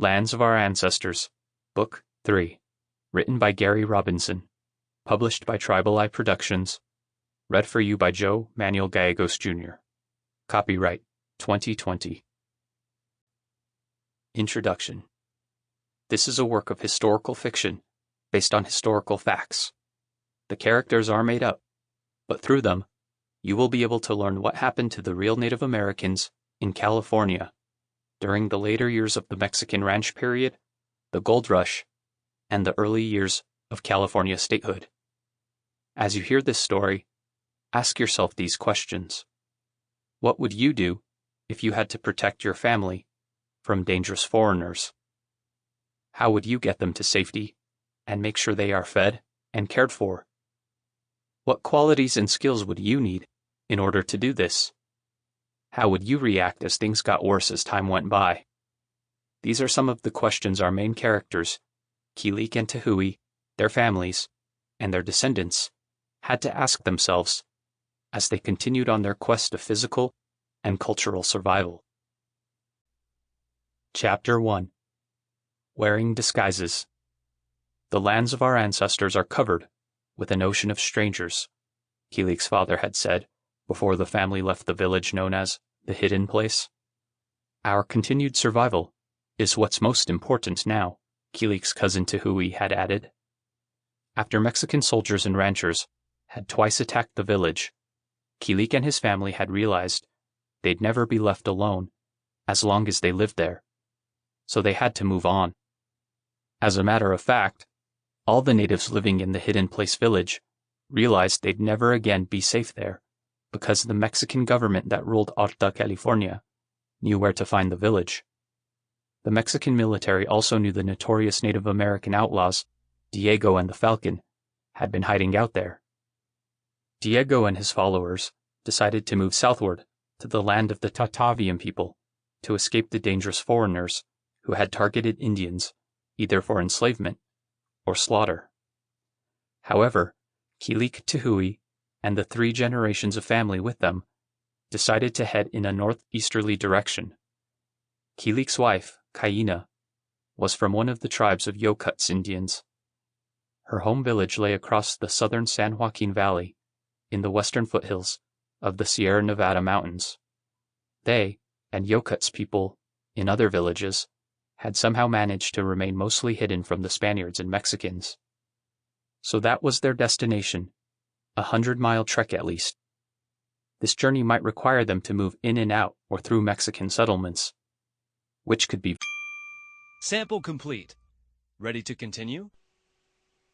Lands of Our Ancestors, Book 3, written by Gary Robinson, published by Tribal Eye Productions, read for you by Manuel Gallegos, Jr. Copyright 2020. Introduction. This is a work of historical fiction based on historical facts. The characters are made up, but through them, you will be able to learn what happened to the real Native Americans in California during the later years of the Mexican Ranch period, the Gold Rush, and the early years of California statehood. As you hear this story, ask yourself these questions. What would you do if you had to protect your family from dangerous foreigners? How would you get them to safety and make sure they are fed and cared for? What qualities and skills would you need in order to do this? How would you react as things got worse as time went by? These are some of the questions our main characters, Kilik and Tuhuy, their families, and their descendants, had to ask themselves as they continued on their quest of physical and cultural survival. Chapter 1. Wearing Disguises. The lands of our ancestors are covered with an ocean of strangers, Kilik's father had said before the family left the village known as the Hidden Place. Our continued survival is what's most important now, Kilik's cousin Tuhuy had added. After Mexican soldiers and ranchers had twice attacked the village, Kilik and his family had realized they'd never be left alone as long as they lived there, so they had to move on. As a matter of fact, all the natives living in the Hidden Place village realized they'd never again be safe there because the Mexican government that ruled Alta California knew where to find the village. The Mexican military also knew the notorious Native American outlaws, Diego and the Falcon, had been hiding out there. Diego and his followers decided to move southward to the land of the Tatavian people to escape the dangerous foreigners who had targeted Indians either for enslavement or slaughter. However, Kilik, Tuhuy, and the 3 generations of family with them decided to head in a northeasterly direction. Kilik's wife, Kaina, was from one of the tribes of Yokuts Indians. Her home village lay across the southern San Joaquin Valley in the western foothills of the Sierra Nevada mountains. They, and Yokuts people in other villages, had somehow managed to remain mostly hidden from the Spaniards and Mexicans. So that was their destination, a 100-mile trek at least. This journey might require them to move in and out or through Mexican settlements, which could be... Sample complete. Ready to continue?